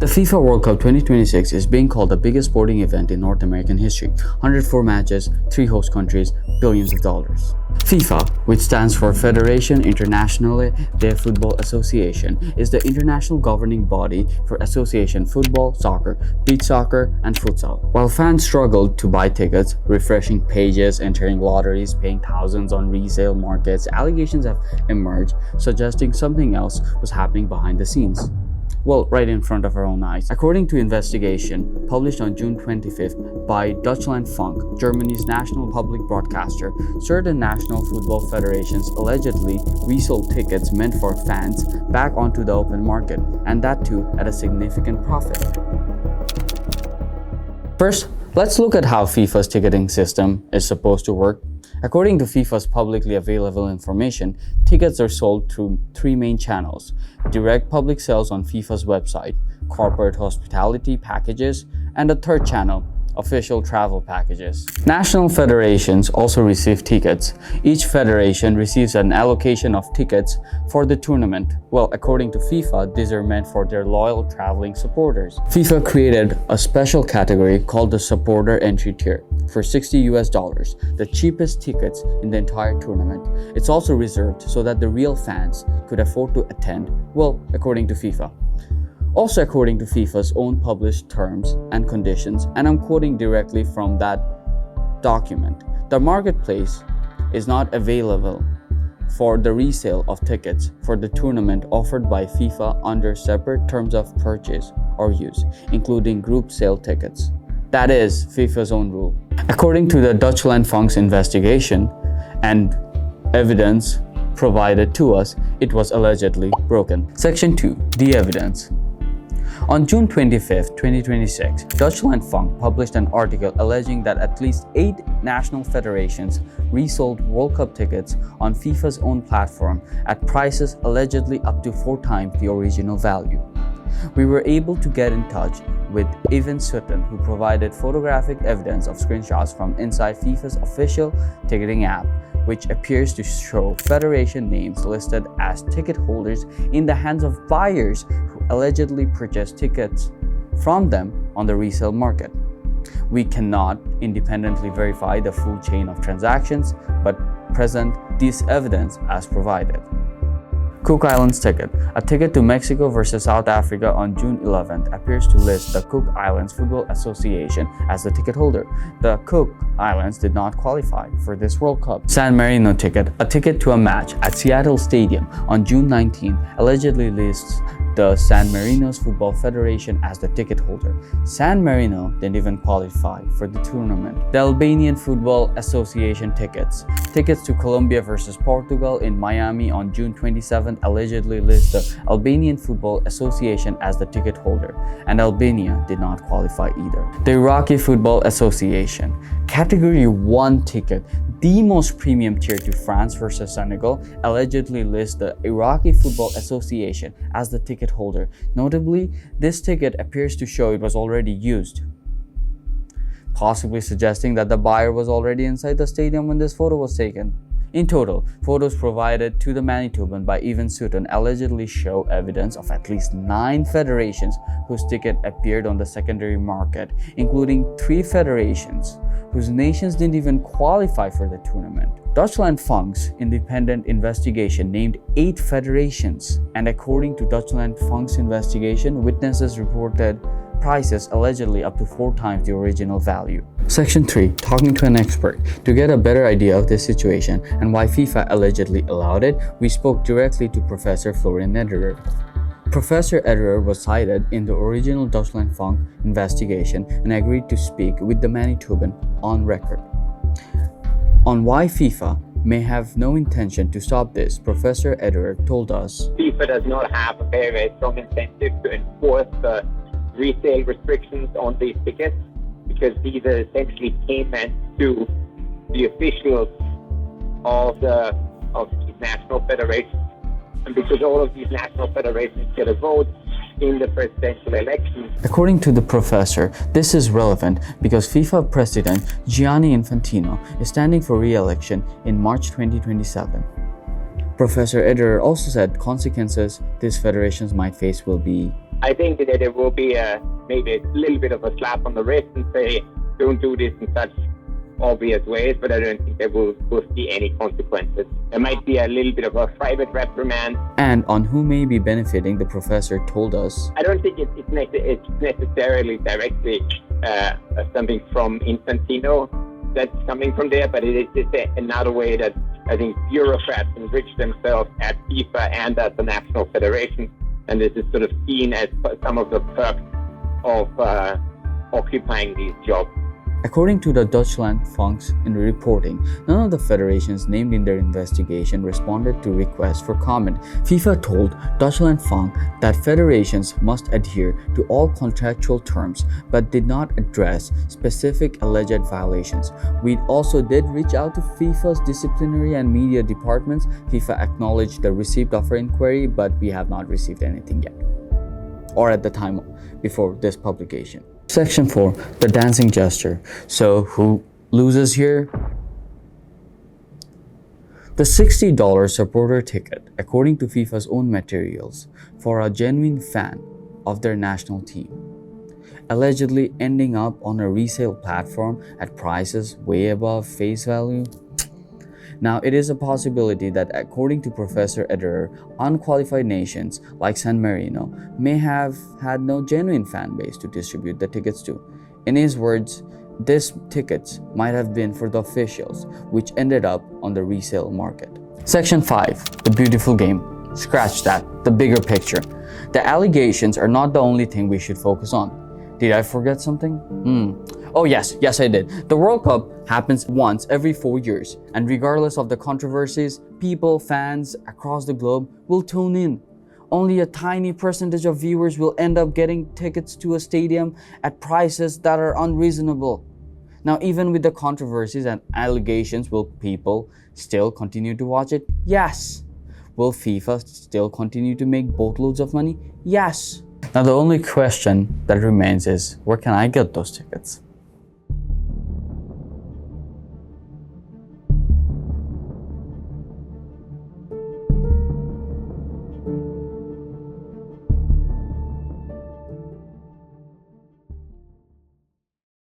The FIFA World Cup 2026 is being called the biggest sporting event in North American history. 104 matches, 3 host countries, billions of dollars. FIFA, which stands for Fédération Internationale de Football Association, is the international governing body for association football, soccer, beach soccer, and futsal. While fans struggled to buy tickets, refreshing pages, entering lotteries, paying thousands on resale markets, allegations have emerged suggesting something else was happening behind the scenes. Well, right in front of our own eyes. According to investigation published on June 25th by Deutschlandfunk, Germany's national public broadcaster, certain national football federations allegedly resold tickets meant for fans back onto the open market, and that too at a significant profit. First, let's look at how FIFA's ticketing system is supposed to work. According to FIFA's publicly available information, tickets are sold through 3 main channels: direct public sales on FIFA's website, corporate hospitality packages, and a third channel, official travel packages. National federations also receive tickets. Each federation receives an allocation of tickets for the tournament. Well, according to FIFA, these are meant for their loyal traveling supporters. FIFA created a special category called the supporter entry tier for $60, the cheapest tickets in the entire tournament. It's also reserved so that the real fans could afford to attend, well, according to FIFA. Also, according to FIFA's own published terms and conditions, and I'm quoting directly from that document, the marketplace is not available for the resale of tickets for the tournament offered by FIFA under separate terms of purchase or use, including group sale tickets. That is FIFA's own rule. According to the Deutschlandfunk's investigation and evidence provided to us, it was allegedly broken. Section 2. The evidence. On June 25, 2026, Deutschlandfunk published an article alleging that at least 8 national federations resold World Cup tickets on FIFA's own platform at prices allegedly up to 4 times the original value. We were able to get in touch with Evan Sutton, who provided photographic evidence of screenshots from inside FIFA's official ticketing app, which appears to show federation names listed as ticket holders in the hands of buyers who allegedly purchased tickets from them on the resale market. We cannot independently verify the full chain of transactions, but present this evidence as provided. Cook Islands ticket. A ticket to Mexico versus South Africa on June 11th appears to list the Cook Islands Football Association as the ticket holder. The Cook Islands did not qualify for this World Cup. San Marino ticket. A ticket to a match at Seattle Stadium on June 19th allegedly lists the San Marino's Football Federation as the ticket holder. San Marino didn't even qualify for the tournament. The Albanian Football Association tickets. Tickets to Colombia versus Portugal in Miami on June 27th allegedly list the Albanian Football Association as the ticket holder, and Albania did not qualify either. The Iraqi Football Association. Category 1 ticket, the most premium tier to France versus Senegal, allegedly lists the Iraqi Football Association as the ticket holder. Notably, this ticket appears to show it was already used, possibly suggesting that the buyer was already inside the stadium when this photo was taken. In total, photos provided to the Manitoban by Evan Sutton allegedly show evidence of at least 9 federations whose ticket appeared on the secondary market, including 3 federations whose nations didn't even qualify for the tournament. Deutschlandfunk's independent investigation named 8 federations, and according to Deutschlandfunk's investigation, witnesses reported prices allegedly up to 4 times the original value. Section 3. Talking to an expert. To get a better idea of this situation and why FIFA allegedly allowed it, we spoke directly to Professor Florian Ederer. Professor Ederer was cited in the original Deutschlandfunk investigation and agreed to speak with the Manitoban on record. On why FIFA may have no intention to stop this, Professor Ederer told us, FIFA does not have a very strong incentive to enforce the resale restrictions on these tickets, because these are essentially payments to the officials of these national federations. And because all of these national federations get a vote in the presidential election. According to the professor, this is relevant because FIFA President Gianni Infantino is standing for re-election in March 2027. Professor Ederer also said consequences these federations might face will be I think that it will be maybe a little bit of a slap on the wrist and say, don't do this in such obvious ways, but I don't think there will be any consequences. There might be a little bit of a private reprimand. And on who may be benefiting, the professor told us, I don't think it's necessarily directly something from Infantino that's coming from there, but it is just another way that I think bureaucrats enrich themselves at FIFA and at the national federation, and this is sort of seen as some of the perks of occupying these jobs. According to the Deutschland Funks in reporting, none of the federations named in their investigation responded to requests for comment. FIFA told Deutschland Funk that federations must adhere to all contractual terms but did not address specific alleged violations. We also did reach out to FIFA's disciplinary and media departments. FIFA acknowledged the receipt of our inquiry, but we have not received anything yet, or at the time before this publication. Section 4, the dancing gesture. So who loses here? The $60 supporter ticket, according to FIFA's own materials, for a genuine fan of their national team, allegedly ending up on a resale platform at prices way above face value. Now, it is a possibility that, according to Professor Ederer, unqualified nations like San Marino may have had no genuine fan base to distribute the tickets to. In his words, these tickets might have been for the officials, which ended up on the resale market. Section 5, the beautiful game. Scratch that, the bigger picture. The allegations are not the only thing we should focus on. Did I forget something? Oh yes, I did. The World Cup happens once every 4 years, and regardless of the controversies, people, fans across the globe will tune in. Only a tiny percentage of viewers will end up getting tickets to a stadium at prices that are unreasonable. Now, even with the controversies and allegations, will people still continue to watch it? Yes. Will FIFA still continue to make boatloads of money? Yes. Now, the only question that remains is, where can I get those tickets?